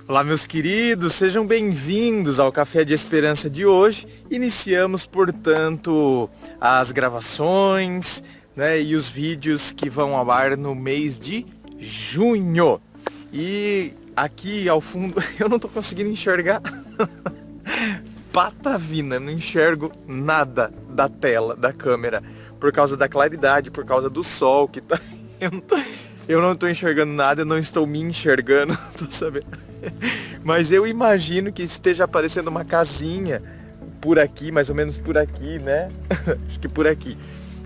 Olá, meus queridos, sejam bem-vindos ao Café de Esperança de hoje. Iniciamos, portanto, as gravações, né, e os vídeos que vão ao ar no mês de junho. E aqui ao fundo, eu não tô conseguindo enxergar patavina, não enxergo nada da tela, da câmera, por causa da claridade, por causa do sol que tá... Eu não tô enxergando nada, eu não estou me enxergando, tô sabendo. Mas eu imagino que esteja aparecendo uma casinha por aqui, mais ou menos por aqui, né? Acho que por aqui.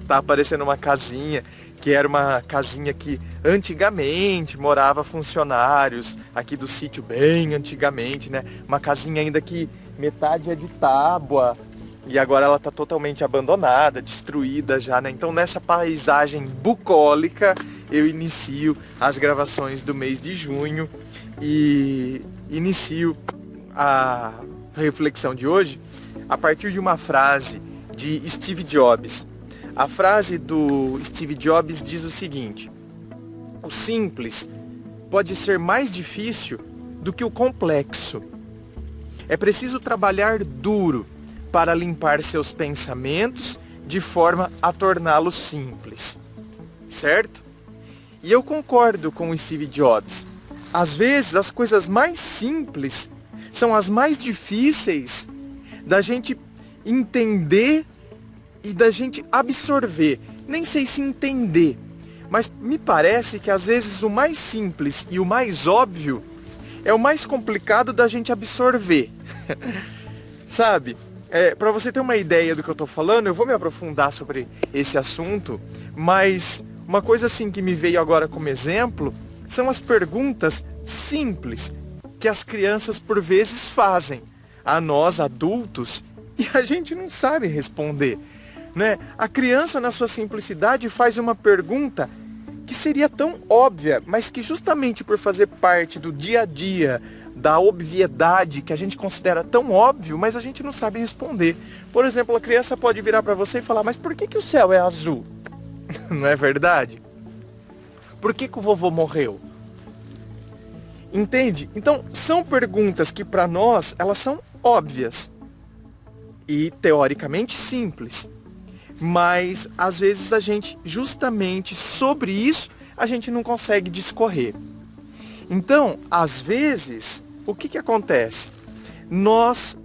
Tá aparecendo uma casinha, que era uma casinha que antigamente morava funcionários aqui do sítio, bem antigamente, né? Uma casinha ainda que metade é de tábua. E agora ela está totalmente abandonada, destruída já, né? Então nessa paisagem bucólica eu inicio as gravações do mês de junho e inicio a reflexão de hoje a partir de uma frase de Steve Jobs. A frase do Steve Jobs diz o seguinte: o simples pode ser mais difícil do que o complexo. É preciso trabalhar duro para limpar seus pensamentos de forma a torná-los simples. Certo? E eu concordo com o Steve Jobs. Às vezes, as coisas mais simples são as mais difíceis da gente entender e da gente absorver. Nem sei se entender, mas me parece que às vezes o mais simples e o mais óbvio é o mais complicado da gente absorver. Sabe? Para você ter uma ideia do que eu estou falando, eu vou me aprofundar sobre esse assunto, mas uma coisa assim que me veio agora como exemplo são as perguntas simples que as crianças por vezes fazem a nós adultos e a gente não sabe responder, né? A criança na sua simplicidade faz uma pergunta que seria tão óbvia, mas que justamente por fazer parte do dia a dia, da obviedade que a gente considera tão óbvio, mas a gente não sabe responder. Por exemplo, a criança pode virar para você e falar: mas por que o céu é azul? Não é verdade? Por que o vovô morreu? Entende? Então, são perguntas que para nós, elas são óbvias e teoricamente simples. Mas, às vezes, a gente, justamente sobre isso, a gente não consegue discorrer. Então, às vezes, o que acontece?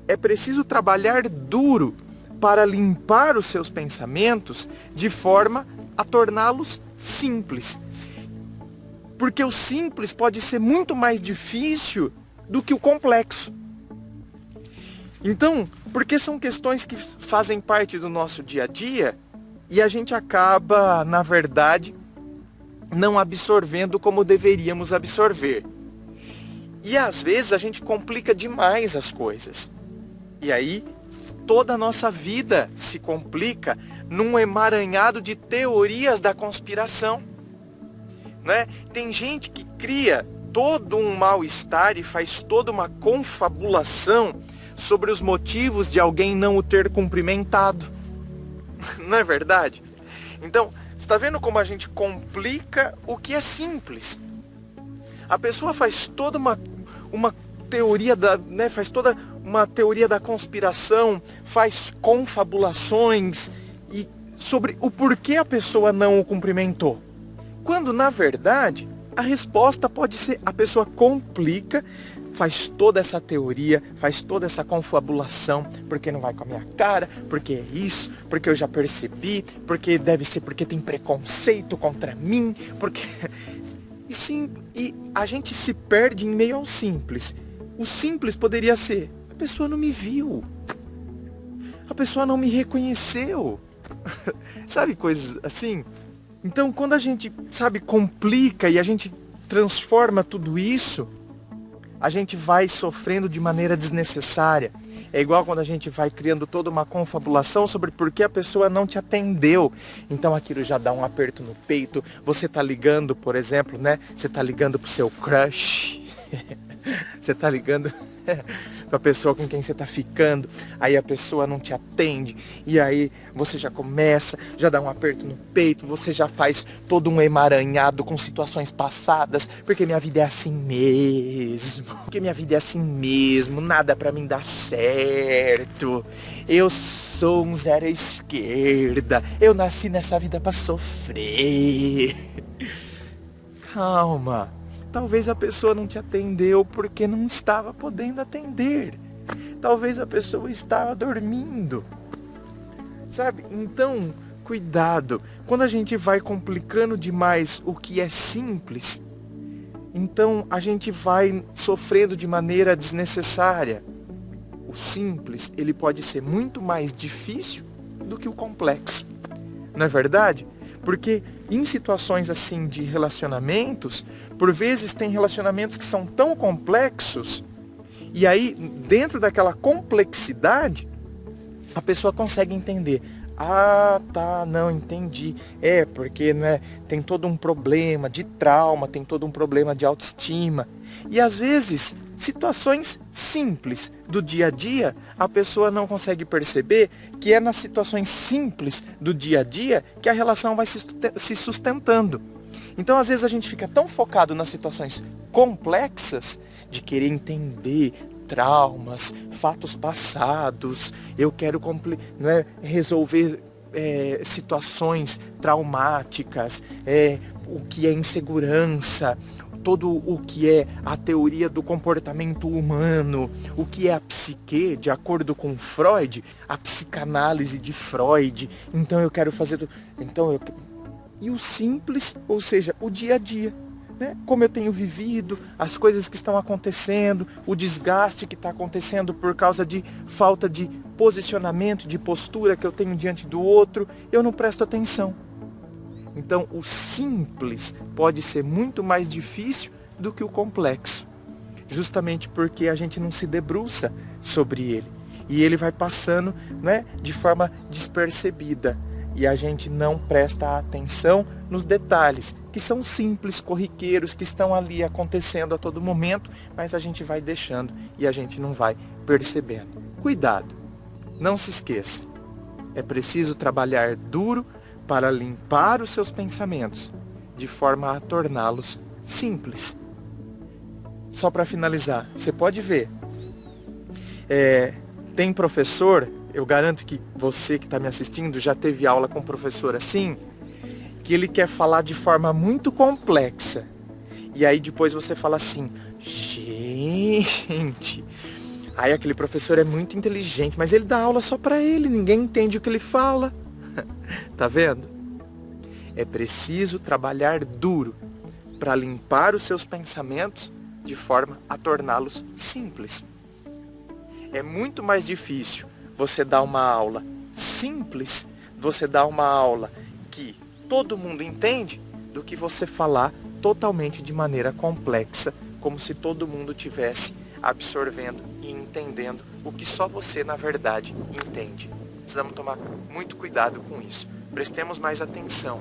É preciso trabalhar duro para limpar os seus pensamentos de forma a torná-los simples. Porque o simples pode ser muito mais difícil do que o complexo. Então, porque são questões que fazem parte do nosso dia a dia e a gente acaba, na verdade, não absorvendo como deveríamos absorver. E às vezes a gente complica demais as coisas. E aí toda a nossa vida se complica num emaranhado de teorias da conspiração, né? Tem gente que cria todo um mal-estar e faz toda uma confabulação sobre os motivos de alguém não o ter cumprimentado. Não é verdade? Então, está vendo como a gente complica o que é simples? A pessoa faz toda uma teoria faz toda uma teoria da conspiração, faz confabulações e sobre o porquê a pessoa não o cumprimentou. Quando na verdade a resposta pode ser: a pessoa complica, faz toda essa teoria, faz toda essa confabulação, porque não vai com a minha cara, porque é isso, porque eu já percebi, porque deve ser porque tem preconceito contra mim, porque... E sim, e a gente se perde em meio ao simples. O simples poderia ser: a pessoa não me viu, a pessoa não me reconheceu. Sabe, coisas assim? Então, quando a gente, complica e a gente transforma tudo isso, a gente vai sofrendo de maneira desnecessária. É igual quando a gente vai criando toda uma confabulação sobre por que a pessoa não te atendeu. Então aquilo já dá um aperto no peito. Você tá ligando, por exemplo, né? Você tá ligando pro seu crush. Você tá ligando com a pessoa com quem você tá ficando, aí a pessoa não te atende, e aí você já começa, já dá um aperto no peito, você já faz todo um emaranhado com situações passadas, porque minha vida é assim mesmo, nada pra mim dá certo, eu sou um zero à esquerda, eu nasci nessa vida pra sofrer. Calma. Talvez a pessoa não te atendeu porque não estava podendo atender. Talvez a pessoa estava dormindo. Sabe? Então, cuidado. Quando a gente vai complicando demais o que é simples, então a gente vai sofrendo de maneira desnecessária. O simples, ele pode ser muito mais difícil do que o complexo. Não é verdade? Porque em situações assim de relacionamentos, por vezes tem relacionamentos que são tão complexos, e aí dentro daquela complexidade, a pessoa consegue entender. Ah, tá, não, entendi. É, porque né, tem todo um problema de trauma, tem todo um problema de autoestima. E às vezes, situações simples do dia a dia, a pessoa não consegue perceber que é nas situações simples do dia a dia que a relação vai se sustentando. Então, às vezes, a gente fica tão focado nas situações complexas de querer entender traumas, fatos passados, eu quero resolver situações traumáticas, o que é insegurança, todo o que é a teoria do comportamento humano, o que é a psique, de acordo com Freud, a psicanálise de Freud. Então eu quero fazer... E o simples, ou seja, o dia a dia. Né? Como eu tenho vivido, as coisas que estão acontecendo, o desgaste que está acontecendo por causa de falta de posicionamento, de postura que eu tenho diante do outro, eu não presto atenção. Então, o simples pode ser muito mais difícil do que o complexo, justamente porque a gente não se debruça sobre ele. E ele vai passando, né, de forma despercebida. E a gente não presta atenção nos detalhes, que são simples, corriqueiros, que estão ali acontecendo a todo momento, mas a gente vai deixando e a gente não vai percebendo. Cuidado, não se esqueça, é preciso trabalhar duro para limpar os seus pensamentos, de forma a torná-los simples. Só para finalizar, você pode ver, tem professor, eu garanto que você que está me assistindo já teve aula com um professor assim, que ele quer falar de forma muito complexa. E aí depois você fala assim, gente, aí aquele professor é muito inteligente, mas ele dá aula só para ele, ninguém entende o que ele fala. Tá vendo? É preciso trabalhar duro para limpar os seus pensamentos de forma a torná-los simples. É muito mais difícil você dar uma aula simples, você dar uma aula que todo mundo entende, do que você falar totalmente de maneira complexa, como se todo mundo tivesse absorvendo e entendendo o que só você, na verdade, entende. Precisamos tomar muito cuidado com isso. Prestemos mais atenção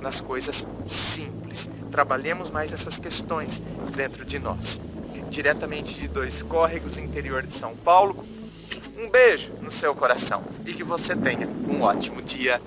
nas coisas simples. Trabalhemos mais essas questões dentro de nós. Diretamente de Dois Córregos, interior de São Paulo, um beijo no seu coração e que você tenha um ótimo dia.